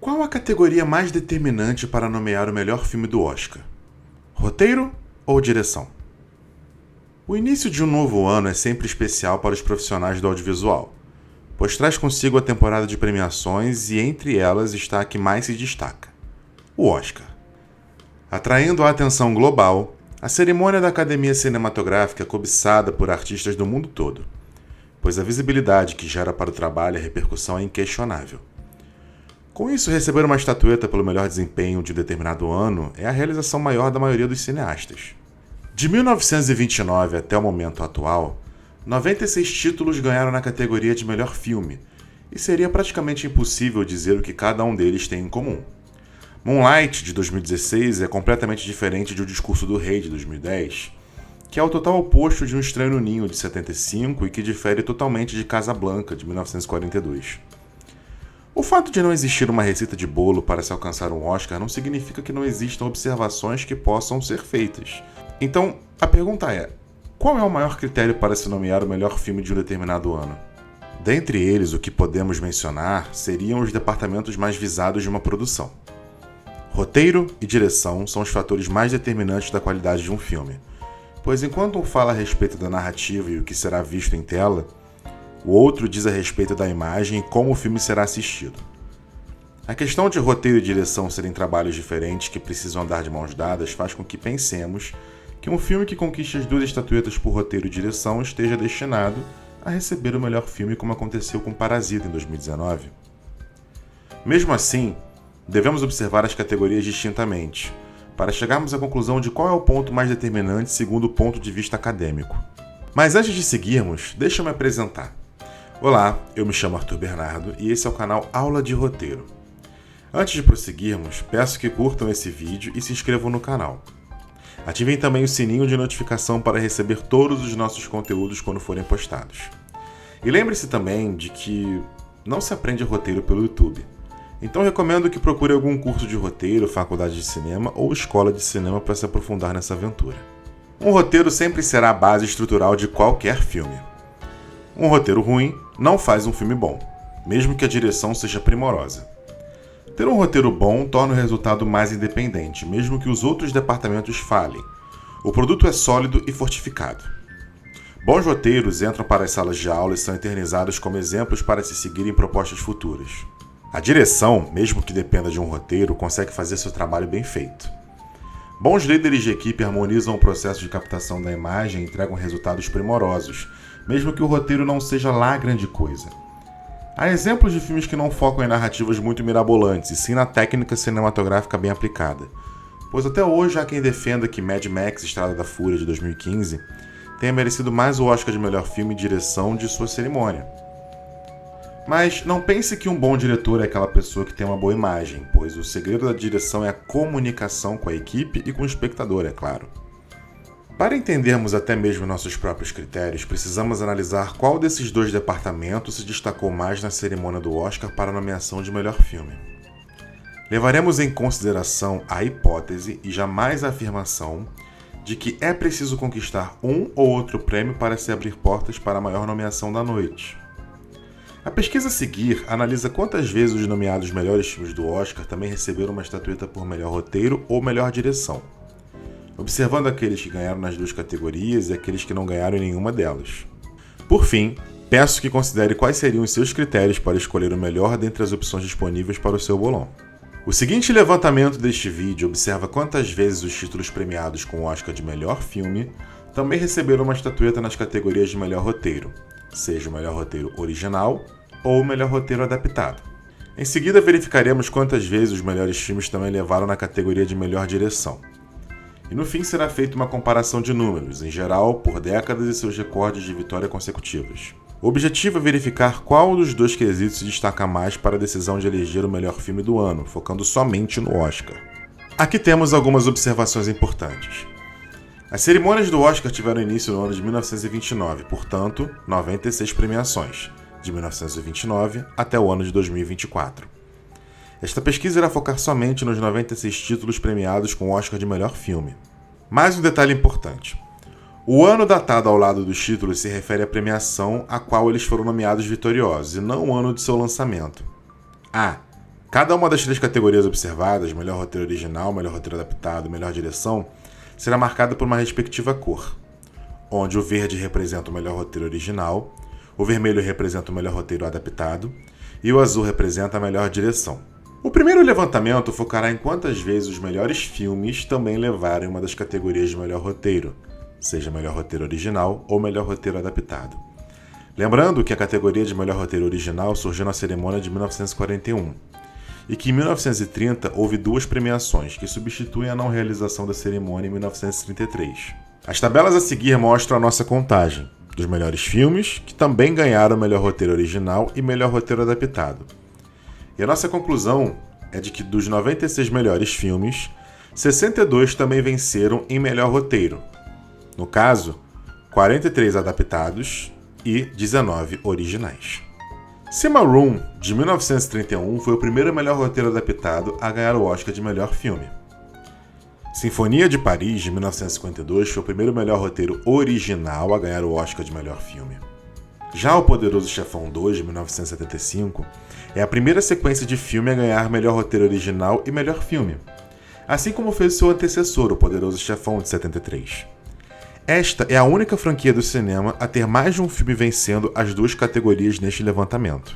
Qual a categoria mais determinante para nomear o melhor filme do Oscar? Roteiro ou direção? O início de um novo ano é sempre especial para os profissionais do audiovisual, pois traz consigo a temporada de premiações e entre elas está a que mais se destaca: o Oscar. Atraindo a atenção global, a cerimônia da Academia Cinematográfica é cobiçada por artistas do mundo todo, pois a visibilidade que gera para o trabalho e a repercussão é inquestionável. Com isso, receber uma estatueta pelo melhor desempenho de um determinado ano é a realização maior da maioria dos cineastas. De 1929 até o momento atual, 96 títulos ganharam na categoria de melhor filme, e seria praticamente impossível dizer o que cada um deles tem em comum. Moonlight, de 2016, é completamente diferente de O Discurso do Rei, de 2010, que é o total oposto de Um Estranho no Ninho, de 75, e que difere totalmente de Casablanca, de 1942. O fato de não existir uma receita de bolo para se alcançar um Oscar não significa que não existam observações que possam ser feitas. Então, a pergunta é: qual é o maior critério para se nomear o melhor filme de um determinado ano? Dentre eles, o que podemos mencionar seriam os departamentos mais visados de uma produção. Roteiro e direção são os fatores mais determinantes da qualidade de um filme, pois enquanto um fala a respeito da narrativa e o que será visto em tela, o outro diz a respeito da imagem e como o filme será assistido. A questão de roteiro e direção serem trabalhos diferentes que precisam andar de mãos dadas faz com que pensemos que um filme que conquiste as duas estatuetas por roteiro e direção esteja destinado a receber o melhor filme, como aconteceu com Parasita em 2019. Mesmo assim, devemos observar as categorias distintamente, para chegarmos à conclusão de qual é o ponto mais determinante segundo o ponto de vista acadêmico. Mas antes de seguirmos, deixa eu me apresentar. Olá, eu me chamo Arthur Bernardo e esse é o canal Aula de Roteiro. Antes de prosseguirmos, peço que curtam esse vídeo e se inscrevam no canal. Ativem também o sininho de notificação para receber todos os nossos conteúdos quando forem postados. E lembre-se também de que não se aprende roteiro pelo YouTube. Então recomendo que procure algum curso de roteiro, faculdade de cinema ou escola de cinema para se aprofundar nessa aventura. Um roteiro sempre será a base estrutural de qualquer filme. Um roteiro ruim não faz um filme bom, mesmo que a direção seja primorosa. Ter um roteiro bom torna o resultado mais independente, mesmo que os outros departamentos falhem. O produto é sólido e fortificado. Bons roteiros entram para as salas de aula e são eternizados como exemplos para se seguir em propostas futuras. A direção, mesmo que dependa de um roteiro, consegue fazer seu trabalho bem feito. Bons líderes de equipe harmonizam o processo de captação da imagem e entregam resultados primorosos, mesmo que o roteiro não seja lá grande coisa. Há exemplos de filmes que não focam em narrativas muito mirabolantes, e sim na técnica cinematográfica bem aplicada. Pois até hoje há quem defenda que Mad Max Estrada da Fúria, de 2015, tenha merecido mais o Oscar de melhor filme e direção de sua cerimônia. Mas não pense que um bom diretor é aquela pessoa que tem uma boa imagem, pois o segredo da direção é a comunicação com a equipe e com o espectador, é claro. Para entendermos até mesmo nossos próprios critérios, precisamos analisar qual desses dois departamentos se destacou mais na cerimônia do Oscar para a nomeação de melhor filme. Levaremos em consideração a hipótese e jamais a afirmação de que é preciso conquistar um ou outro prêmio para se abrir portas para a maior nomeação da noite. A pesquisa a seguir analisa quantas vezes os nomeados melhores filmes do Oscar também receberam uma estatueta por melhor roteiro ou melhor direção, observando aqueles que ganharam nas duas categorias e aqueles que não ganharam em nenhuma delas. Por fim, peço que considere quais seriam os seus critérios para escolher o melhor dentre as opções disponíveis para o seu bolão. O seguinte levantamento deste vídeo observa quantas vezes os títulos premiados com o Oscar de melhor filme também receberam uma estatueta nas categorias de melhor roteiro, seja o melhor roteiro original ou o melhor roteiro adaptado. Em seguida, verificaremos quantas vezes os melhores filmes também levaram na categoria de melhor direção. E no fim será feita uma comparação de números, em geral, por décadas e seus recordes de vitória consecutivos. O objetivo é verificar qual dos dois quesitos se destaca mais para a decisão de eleger o melhor filme do ano, focando somente no Oscar. Aqui temos algumas observações importantes. As cerimônias do Oscar tiveram início no ano de 1929, portanto, 96 premiações, de 1929 até o ano de 2024. Esta pesquisa irá focar somente nos 96 títulos premiados com o Oscar de melhor filme. Mais um detalhe importante. O ano datado ao lado dos títulos se refere à premiação a qual eles foram nomeados vitoriosos, e não o ano de seu lançamento. Cada uma das 3 categorias observadas, melhor roteiro original, melhor roteiro adaptado e melhor direção, será marcada por uma respectiva cor, onde o verde representa o melhor roteiro original, o vermelho representa o melhor roteiro adaptado e o azul representa a melhor direção. O primeiro levantamento focará em quantas vezes os melhores filmes também levaram uma das categorias de melhor roteiro, seja melhor roteiro original ou melhor roteiro adaptado. Lembrando que a categoria de melhor roteiro original surgiu na cerimônia de 1941, e que em 1930 houve 2 premiações, que substituem a não realização da cerimônia em 1933. As tabelas a seguir mostram a nossa contagem dos melhores filmes, que também ganharam melhor roteiro original e melhor roteiro adaptado. E a nossa conclusão é de que dos 96 melhores filmes, 62 também venceram em melhor roteiro. No caso, 43 adaptados e 19 originais. Cimarron, de 1931, foi o primeiro melhor roteiro adaptado a ganhar o Oscar de melhor filme. Sinfonia de Paris, de 1952, foi o primeiro melhor roteiro original a ganhar o Oscar de melhor filme. Já O Poderoso Chefão 2, de 1975, é a primeira sequência de filme a ganhar melhor roteiro original e melhor filme, assim como fez seu antecessor, O Poderoso Chefão, de 73. Esta é a única franquia do cinema a ter mais de um filme vencendo as 2 categorias neste levantamento.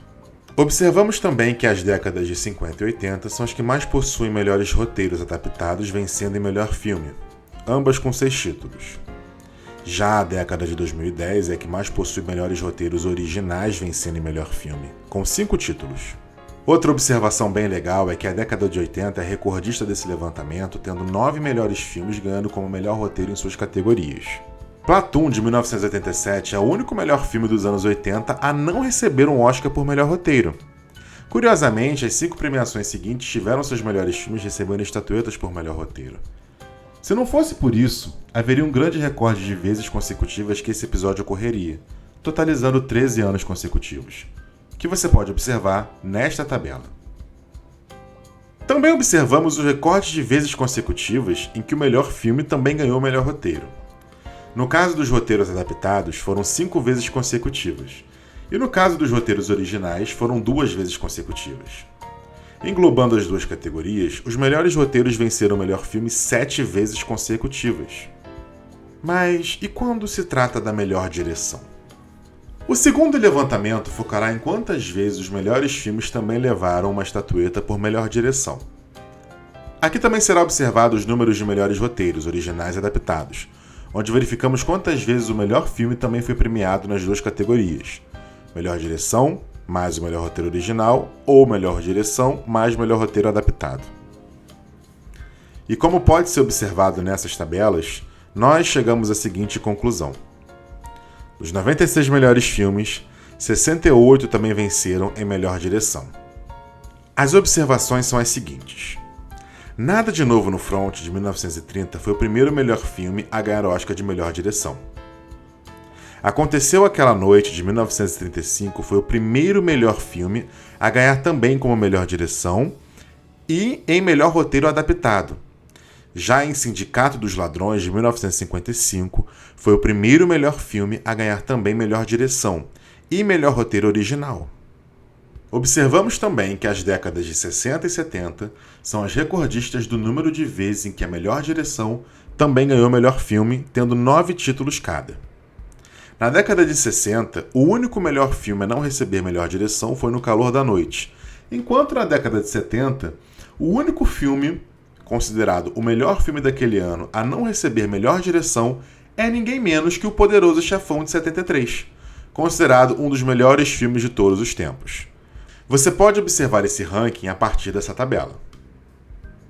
Observamos também que as décadas de 50 e 80 são as que mais possuem melhores roteiros adaptados vencendo em melhor filme, ambas com 6 títulos. Já a década de 2010 é a que mais possui melhores roteiros originais vencendo em melhor filme, com 5 títulos. Outra observação bem legal é que a década de 80 é recordista desse levantamento, tendo 9 melhores filmes ganhando como melhor roteiro em suas categorias. Platoon, de 1987, é o único melhor filme dos anos 80 a não receber um Oscar por melhor roteiro. Curiosamente, as 5 premiações seguintes tiveram seus melhores filmes recebendo estatuetas por melhor roteiro. Se não fosse por isso, haveria um grande recorde de vezes consecutivas que esse episódio ocorreria, totalizando 13 anos consecutivos, que você pode observar nesta tabela. Também observamos os recordes de vezes consecutivas em que o melhor filme também ganhou o melhor roteiro. No caso dos roteiros adaptados, foram 5 vezes consecutivas, e no caso dos roteiros originais, foram 2 vezes consecutivas. Englobando as 2 categorias, os melhores roteiros venceram o melhor filme 7 vezes consecutivas. Mas e quando se trata da melhor direção? O segundo levantamento focará em quantas vezes os melhores filmes também levaram uma estatueta por melhor direção. Aqui também será observado os números de melhores roteiros, originais e adaptados, onde verificamos quantas vezes o melhor filme também foi premiado nas 2 categorias: melhor direção, mais o melhor roteiro original, ou melhor direção, mais o melhor roteiro adaptado. E como pode ser observado nessas tabelas, nós chegamos à seguinte conclusão. Dos 96 melhores filmes, 68 também venceram em melhor direção. As observações são as seguintes. Nada de Novo no Front, de 1930, foi o primeiro melhor filme a ganhar o Oscar de melhor direção. Aconteceu Aquela Noite, de 1935, foi o primeiro melhor filme a ganhar também como melhor direção e em melhor roteiro adaptado. Já em Sindicato dos Ladrões, de 1955, foi o primeiro melhor filme a ganhar também melhor direção e melhor roteiro original. Observamos também que as décadas de 60 e 70 são as recordistas do número de vezes em que a melhor direção também ganhou melhor filme, tendo 9 títulos cada. Na década de 60, o único melhor filme a não receber melhor direção foi No Calor da Noite, enquanto na década de 70, o único filme considerado o melhor filme daquele ano a não receber melhor direção é ninguém menos que O Poderoso Chefão, de 73, considerado um dos melhores filmes de todos os tempos. Você pode observar esse ranking a partir dessa tabela.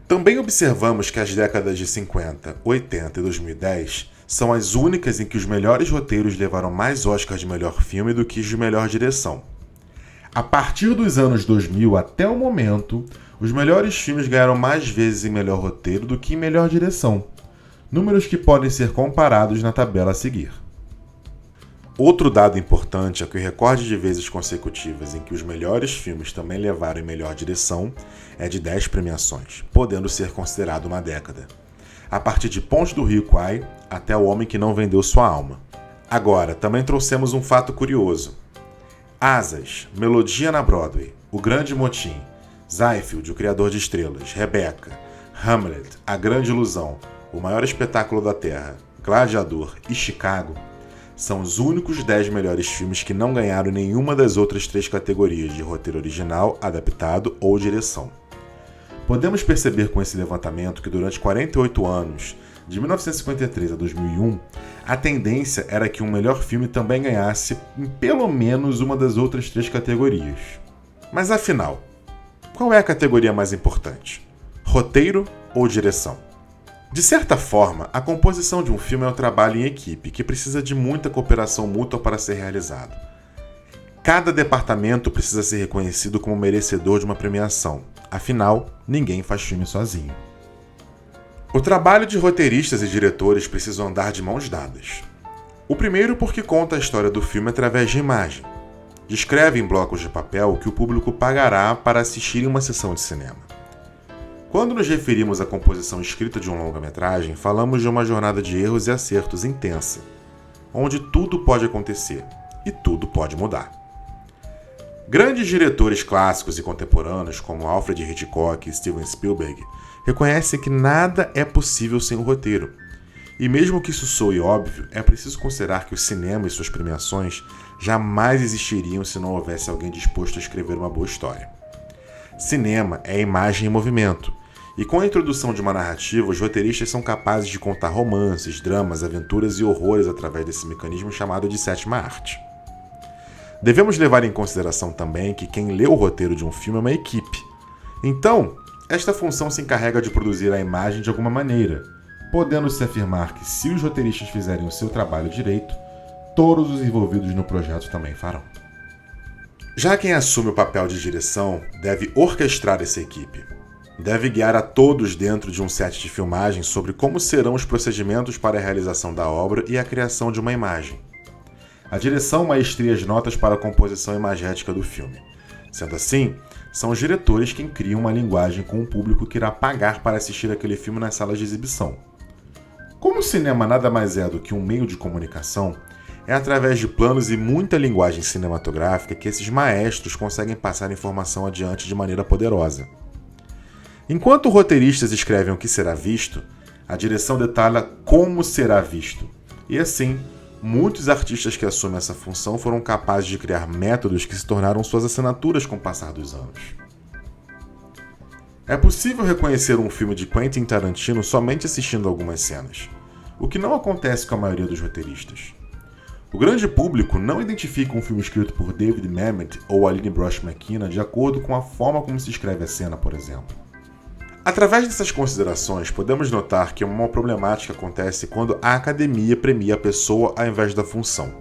Também observamos que as décadas de 50, 80 e 2010 são as únicas em que os melhores roteiros levaram mais Oscars de melhor filme do que os de melhor direção. A partir dos anos 2000 até o momento, os melhores filmes ganharam mais vezes em melhor roteiro do que em melhor direção, números que podem ser comparados na tabela a seguir. Outro dado importante é que o recorde de vezes consecutivas em que os melhores filmes também levaram em melhor direção é de 10 premiações, podendo ser considerado uma década, a partir de Ponte do Rio Kwai até O Homem que Não Vendeu Sua Alma. Agora, também trouxemos um fato curioso. Asas, Melodia na Broadway, O Grande Motim, Seinfeld, O Criador de Estrelas, Rebecca, Hamlet, A Grande Ilusão, O Maior Espetáculo da Terra, Gladiador e Chicago são os únicos 10 melhores filmes que não ganharam nenhuma das outras 3 categorias de roteiro original, adaptado ou direção. Podemos perceber com esse levantamento que durante 48 anos, de 1953 a 2001, a tendência era que um melhor filme também ganhasse em pelo menos uma das outras 3 categorias. Mas afinal, qual é a categoria mais importante? Roteiro ou direção? De certa forma, a composição de um filme é um trabalho em equipe que precisa de muita cooperação mútua para ser realizado. Cada departamento precisa ser reconhecido como merecedor de uma premiação, afinal, ninguém faz filme sozinho. O trabalho de roteiristas e diretores precisa andar de mãos dadas. O primeiro porque conta a história do filme através de imagem. Descreve em blocos de papel o que o público pagará para assistir em uma sessão de cinema. Quando nos referimos à composição escrita de um longa-metragem, falamos de uma jornada de erros e acertos intensa, onde tudo pode acontecer e tudo pode mudar. Grandes diretores clássicos e contemporâneos, como Alfred Hitchcock e Steven Spielberg, reconhecem que nada é possível sem o roteiro. E mesmo que isso soe óbvio, é preciso considerar que o cinema e suas premiações jamais existiriam se não houvesse alguém disposto a escrever uma boa história. Cinema é imagem em movimento, e com a introdução de uma narrativa, os roteiristas são capazes de contar romances, dramas, aventuras e horrores através desse mecanismo chamado de sétima arte. Devemos levar em consideração também que quem lê o roteiro de um filme é uma equipe. Então, esta função se encarrega de produzir a imagem de alguma maneira, podendo-se afirmar que se os roteiristas fizerem o seu trabalho direito, todos os envolvidos no projeto também farão. Já quem assume o papel de direção deve orquestrar essa equipe. Deve guiar a todos dentro de um set de filmagem sobre como serão os procedimentos para a realização da obra e a criação de uma imagem. A direção maestria as notas para a composição imagética do filme. Sendo assim, são os diretores quem criam uma linguagem com o público que irá pagar para assistir aquele filme nas salas de exibição. Como o cinema nada mais é do que um meio de comunicação, é através de planos e muita linguagem cinematográfica que esses maestros conseguem passar informação adiante de maneira poderosa. Enquanto roteiristas escrevem o que será visto, a direção detalha como será visto. E assim, muitos artistas que assumem essa função foram capazes de criar métodos que se tornaram suas assinaturas com o passar dos anos. É possível reconhecer um filme de Quentin Tarantino somente assistindo algumas cenas, o que não acontece com a maioria dos roteiristas. O grande público não identifica um filme escrito por David Mamet ou Aline Brosh McKenna de acordo com a forma como se escreve a cena, por exemplo. Através dessas considerações, podemos notar que uma problemática acontece quando a academia premia a pessoa ao invés da função.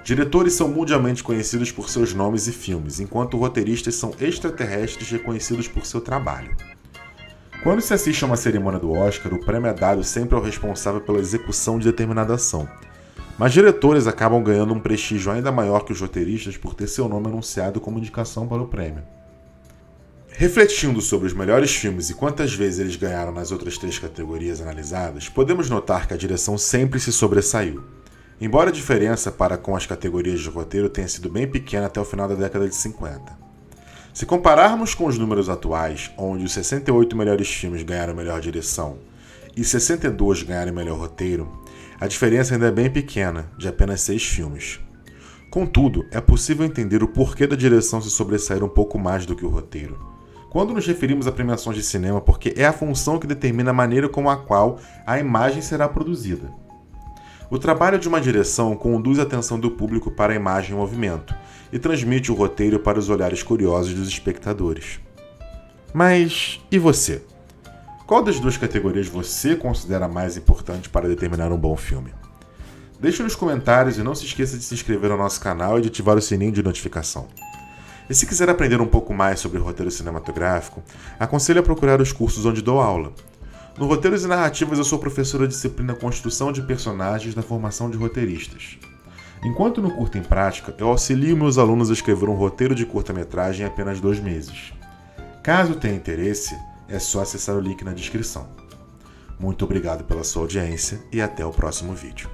Diretores são mundialmente conhecidos por seus nomes e filmes, enquanto roteiristas são extraterrestres reconhecidos por seu trabalho. Quando se assiste a uma cerimônia do Oscar, o prêmio é dado sempre ao responsável pela execução de determinada ação. Mas diretores acabam ganhando um prestígio ainda maior que os roteiristas por ter seu nome anunciado como indicação para o prêmio. Refletindo sobre os melhores filmes e quantas vezes eles ganharam nas outras 3 categorias analisadas, podemos notar que a direção sempre se sobressaiu. Embora a diferença para com as categorias de roteiro tenha sido bem pequena até o final da década de 50. Se compararmos com os números atuais, onde os 68 melhores filmes ganharam melhor direção e 62 ganharam melhor roteiro, a diferença ainda é bem pequena, de apenas 6 filmes. Contudo, é possível entender o porquê da direção se sobressair um pouco mais do que o roteiro. Quando nos referimos a premiações de cinema, porque é a função que determina a maneira com a qual a imagem será produzida. O trabalho de uma direção conduz a atenção do público para a imagem em movimento e transmite o roteiro para os olhares curiosos dos espectadores. Mas e você? Qual das 2 categorias você considera mais importante para determinar um bom filme? Deixe nos comentários e não se esqueça de se inscrever no nosso canal e de ativar o sininho de notificação. E se quiser aprender um pouco mais sobre roteiro cinematográfico, aconselho a procurar os cursos onde dou aula. No Roteiros e Narrativas eu sou professor da disciplina Construção de Personagens na formação de roteiristas. Enquanto no Curta em Prática, eu auxilio meus alunos a escrever um roteiro de curta-metragem em apenas 2 meses. Caso tenha interesse, é só acessar o link na descrição. Muito obrigado pela sua audiência e até o próximo vídeo.